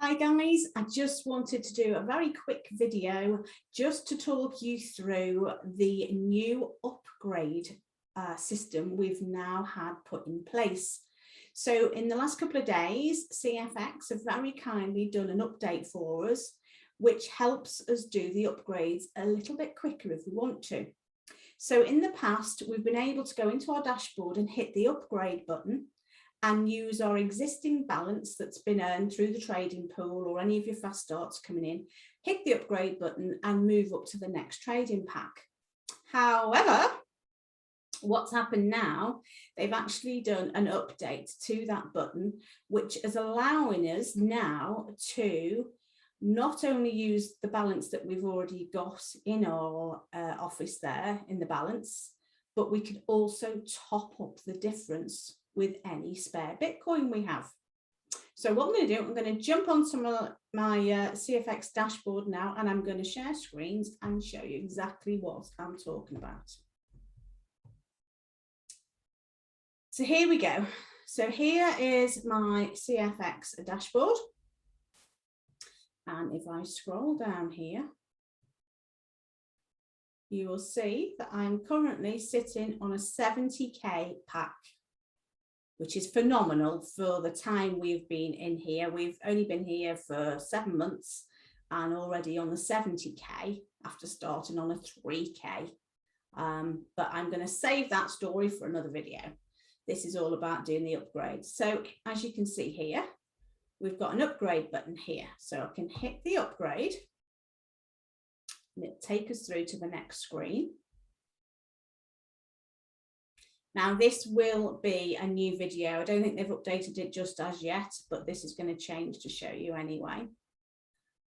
Hi guys, I just wanted to do a very quick video just to talk you through the new upgrade system we've now had put in place. So in the last couple of days, CFX have very kindly done an update for us, which helps us do the upgrades a little bit quicker if we want to. So in the past, we've been able to go into our dashboard and hit the upgrade button and use our existing balance that's been earned through the trading pool or any of your fast starts coming in, hit the upgrade button and move up to the next trading pack. However, what's happened now, they've actually done an update to that button, which is allowing us now to not only use the balance that we've already got in our office there in the balance, but we can also top up the difference with any spare Bitcoin we have. So what I'm going to do, I'm going to jump onto my CFX dashboard now, and I'm going to share screens and show you exactly what I'm talking about. So here we go. So here is my CFX dashboard. And if I scroll down here, you will see that I'm currently sitting on a 70k pack, which is phenomenal for the time we've been in here. We've only been here for 7 months and already on the 70k after starting on a 3k. But I'm going to save that story for another video. This is all about doing the upgrades. So as you can see here, we've got an upgrade button here. So I can hit the upgrade and it'll take us through to the next screen. Now this will be a new video. I don't think they've updated it just as yet, but this is going to change to show you anyway.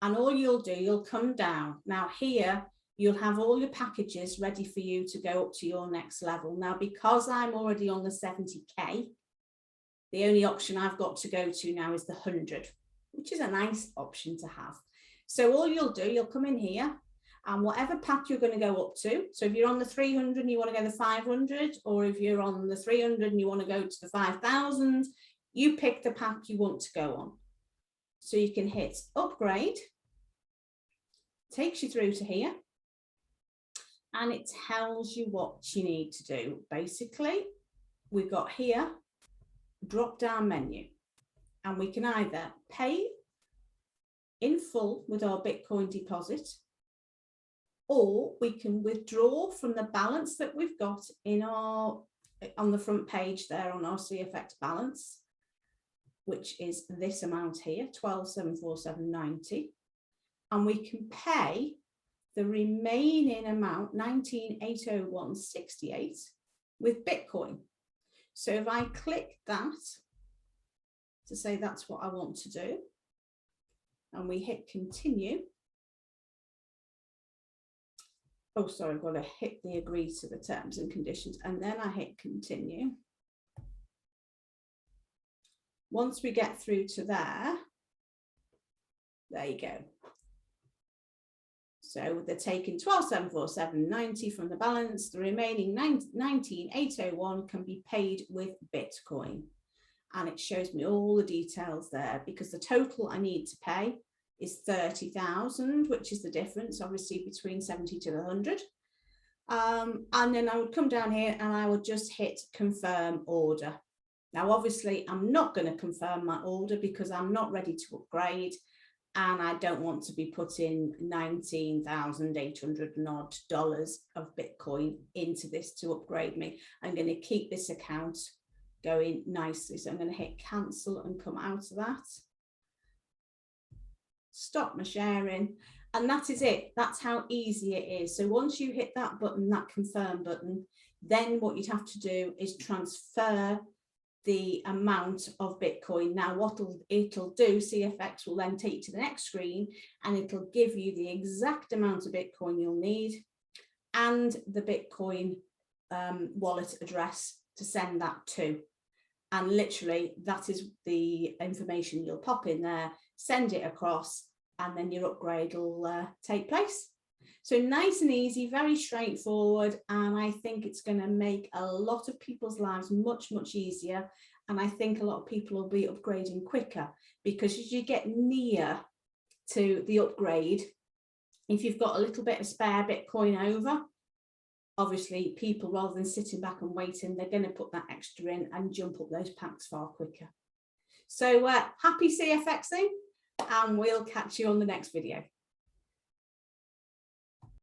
And all you'll do, you'll come down. Now here, you'll have all your packages ready for you to go up to your next level. Now, because I'm already on the 70k, the only option I've got to go to now is the 100, which is a nice option to have. So all you'll do, you'll come in here, and whatever pack you're going to go up to, so if you're on the 300 and you want to go to the 500, or if you're on the 300 and you want to go to the 5,000, you pick the pack you want to go on. So you can hit upgrade, takes you through to here, and it tells you what you need to do. Basically, we've got here, drop down menu, and we can either pay in full with our Bitcoin deposit, or we can withdraw from the balance that we've got in our on the front page there on our CFX balance, which is this amount here, 12,747.90, and we can pay the remaining amount, 19,801.68, with Bitcoin. So if I click that to say that's what I want to do, and we hit continue. Oh, sorry, I've got to hit the agree to the terms and conditions, and then I hit continue. Once we get through to there you go. So they're taking 12,747.90 from the balance. The remaining 19,801 can be paid with Bitcoin. And it shows me all the details there, because the total I need to pay is 30,000, which is the difference obviously between 70 to the 100. And then I would come down here and I would just hit confirm order. Now obviously I'm not going to confirm my order because I'm not ready to upgrade, and I don't want to be putting $19,800 and odd of Bitcoin into this to upgrade me. I'm going to keep this account going nicely. So I'm going to hit cancel and come out of that. Stop my sharing, and that is it. That's how easy it is. So once you hit that button, that confirm button, then what you'd have to do is transfer the amount of Bitcoin. Now what it'll do, CFX will then take you to the next screen, and it'll give you the exact amount of Bitcoin you'll need and the Bitcoin wallet address to send that to. And literally that is the information you'll pop in there, send it across, and then your upgrade will take place. So nice and easy, very straightforward, and I think it's going to make a lot of people's lives much, much easier. And I think a lot of people will be upgrading quicker, because as you get near to the upgrade, if you've got a little bit of spare Bitcoin over, obviously people, rather than sitting back and waiting, they're going to put that extra in and jump up those packs far quicker. So happy CFXing, and we'll catch you on the next video.